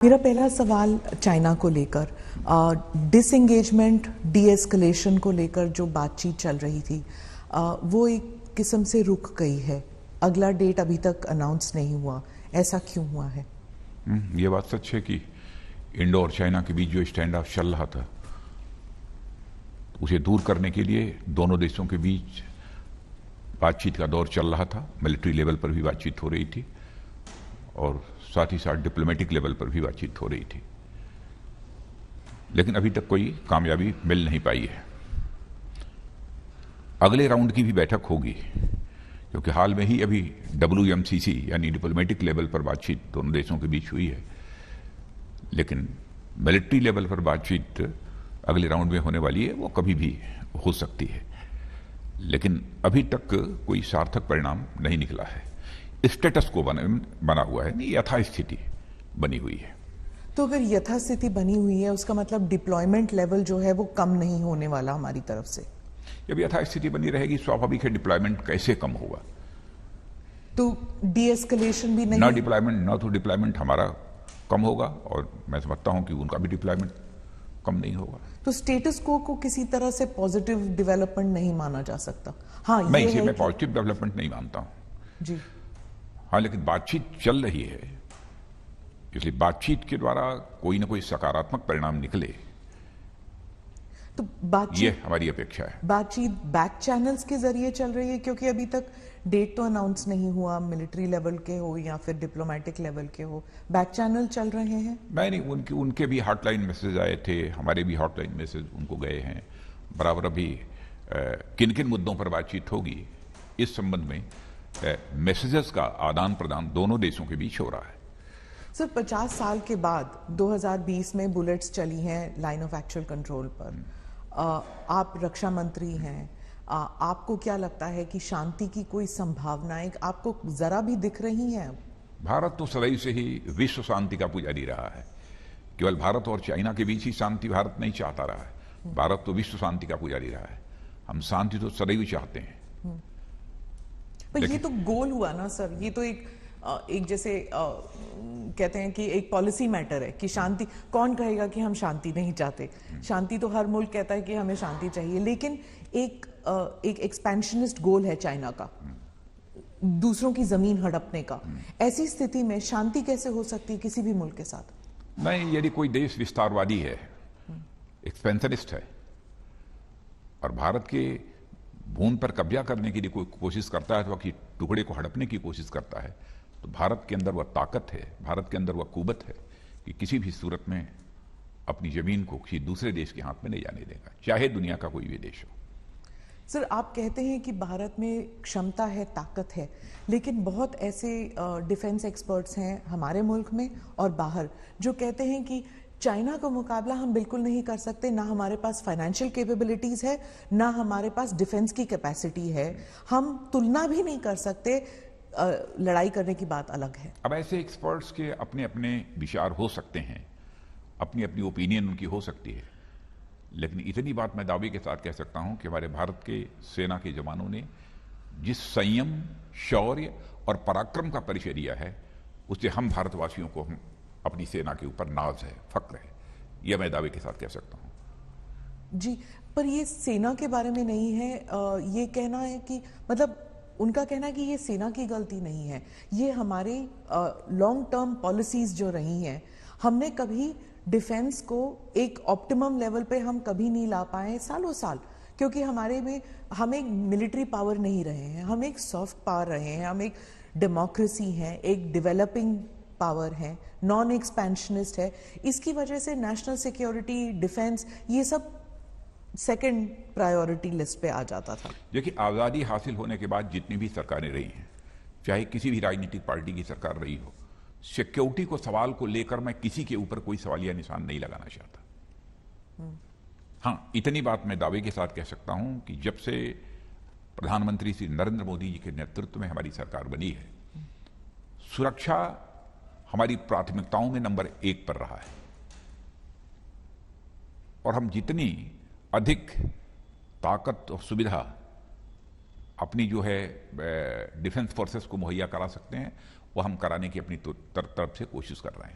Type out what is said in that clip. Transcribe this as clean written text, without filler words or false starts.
मेरा पहला सवाल चाइना को लेकर डिसएंगेजमेंट डीएस्केलेशन को लेकर जो बातचीत चल रही थी वो एक किस्म से रुक गई है। अगला डेट अभी तक अनाउंस नहीं हुआ, ऐसा क्यों हुआ है? ये बात सच है कि इंडो और चाइना के बीच जो स्टैंड ऑफ चल रहा था उसे दूर करने के लिए दोनों देशों के बीच बातचीत का दौर चल रहा था। मिलिट्री लेवल पर भी बातचीत हो रही थी और साथ ही साथ डिप्लोमेटिक लेवल पर भी बातचीत हो रही थी, लेकिन अभी तक कोई कामयाबी मिल नहीं पाई है। अगले राउंड की भी बैठक होगी क्योंकि हाल में ही अभी WMCC यानी डिप्लोमेटिक लेवल पर बातचीत दोनों देशों के बीच हुई है, लेकिन मिलिट्री लेवल पर बातचीत अगले राउंड में होने वाली है। वो कभी भी हो सकती है, लेकिन अभी तक कोई सार्थक परिणाम नहीं निकला है। स्टेटस को बना हुआ है, नहीं यथास्थिति बनी हुई है। तो अगर यथास्थिति बनी हुई है उसका मतलब डिप्लॉयमेंट लेवल जो है वो कम नहीं होने वाला हमारी तरफ से। जब यथास्थिति बनी रहेगी स्वाभाविक है डिप्लॉयमेंट कैसे कम होगा। तो डीएस्केलेशन भी नहीं, ना डिप्लॉयमेंट ना तो डिप्लॉयमेंट हमारा कम होगा और मैं समझता हूं कि उनका भी डिप्लॉयमेंट कम नहीं होगा। तो स्टेटस को किसी तरह से पॉजिटिव डेवलपमेंट नहीं माना जा सकता। हाँ, मैं इसे मैं पॉजिटिव डेवलपमेंट नहीं मानता हूं जी। हाँ, लेकिन बातचीत चल रही है, इसलिए बातचीत के द्वारा कोई ना कोई सकारात्मक परिणाम निकले, तो बातचीत ये हमारी अपेक्षा है। बातचीत बैक चैनल्स के जरिए चल रही है क्योंकि अभी तक डेट तो अनाउंस नहीं हुआ, मिलिट्री लेवल के हो या फिर डिप्लोमेटिक लेवल के हो, बैक चैनल चल रहे हैं। मैं नहीं, उनके भी हॉटलाइन मैसेज आए थे, हमारे भी हॉटलाइन मैसेज उनको गए हैं। बराबर अभी किन किन मुद्दों पर बातचीत होगी इस संबंध में मैसेजेस का आदान प्रदान दोनों देशों के बीच हो रहा है। सर, 50 साल के बाद 2020 में बुलेट्स चली हैं लाइन ऑफ एक्चुअल कंट्रोल पर। आप रक्षा मंत्री हैं, आपको क्या लगता है कि शांति की कोई संभावनाएं आपको जरा भी दिख रही हैं? भारत तो सदैव से ही विश्व शांति का पुजारी रहा है। केवल भारत और चाइना के बीच ही शांति भारत नहीं चाहता रहा है, भारत तो विश्व शांति का पुजारी रहा है। हम शांति तो सदैव चाहते हैं। पर ये तो गोल हुआ ना सर, ये तो एक जैसे कहते हैं कि एक पॉलिसी मैटर है कि शांति, कौन कहेगा कि हम शांति नहीं चाहते? शांति तो हर मुल्क कहता है कि हमें शांति चाहिए, लेकिन एक एक्सपेंशनिस्ट गोल है चाइना का, दूसरों की जमीन हड़पने का। ऐसी स्थिति में शांति कैसे हो सकती है किसी भी मुल्क के साथ? नहीं, यदि कोई देश विस्तारवादी है, एक्सपेंशनिस्ट है और भारत के भूमि पर कब्जा करने की कोई कोशिश करता है, तो कि टुकड़े को हड़पने की कोशिश करता है, तो भारत के अंदर वह ताकत है, भारत के अंदर वह कुवत है कि किसी भी सूरत में अपनी जमीन को किसी दूसरे देश के हाथ में नहीं जाने देगा, चाहे दुनिया का कोई भी देश हो। सर, आप कहते हैं कि भारत में क्षमता है, ताकत है, लेकिन बहुत ऐसे डिफेंस एक्सपर्ट्स हैं हमारे मुल्क में और बाहर जो कहते हैं कि चाइना का मुकाबला हम बिल्कुल नहीं कर सकते, ना हमारे पास फाइनेंशियल कैपेबिलिटीज है, ना हमारे पास डिफेंस की कैपेसिटी है, हम तुलना भी नहीं कर सकते, लड़ाई करने की बात अलग है। अब ऐसे एक्सपर्ट्स के अपने अपने विचार हो सकते हैं, अपनी अपनी ओपिनियन उनकी हो सकती है, लेकिन इतनी बात मैं दावे के साथ कह सकता हूं कि हमारे भारत के सेना के जवानों ने जिस संयम, शौर्य और पराक्रम का परिचय दिया है, उससे हम भारतवासियों को अपनी सेना के ऊपर नाज है, फक्र है, यह मैं दावे के साथ कह सकता हूं। जी, पर ये सेना के बारे में नहीं है, ये कहना है कि मतलब उनका कहना है कि ये सेना की गलती नहीं है, ये हमारी लॉन्ग टर्म पॉलिसीज जो रही हैं, हमने कभी डिफेंस को एक ऑप्टिमम लेवल पे हम कभी नहीं ला पाए सालों साल, क्योंकि हमारे में हम एक मिलिट्री पावर नहीं रहे हैं, हम एक सॉफ्ट पावर रहे हैं, हम एक डेमोक्रेसी हैं, एक डेवलपिंग पावर है, नॉन एक्सपेंशनिस्ट है। इसकी वजह से नेशनल सिक्योरिटी, डिफेंस, ये सब सेकंड प्रायोरिटी लिस्ट पे आ जाता था। देखिए, आजादी हासिल होने के बाद जितनी भी सरकारें रही हैं, चाहे किसी भी राजनीतिक पार्टी की सरकार रही हो, सिक्योरिटी को सवाल को लेकर मैं किसी के ऊपर कोई सवालिया निशान नहीं लगाना चाहता। हाँ, इतनी बात मैं दावे के साथ कह सकता हूं कि जब से प्रधानमंत्री श्री नरेंद्र मोदी जी के नेतृत्व में हमारी सरकार बनी है, सुरक्षा हमारी प्राथमिकताओं में नंबर 1 पर रहा है और हम जितनी अधिक ताकत और सुविधा अपनी जो है डिफेंस फोर्सेस को मुहैया करा सकते हैं, वो हम कराने की अपनी तरफ से कोशिश कर रहे हैं।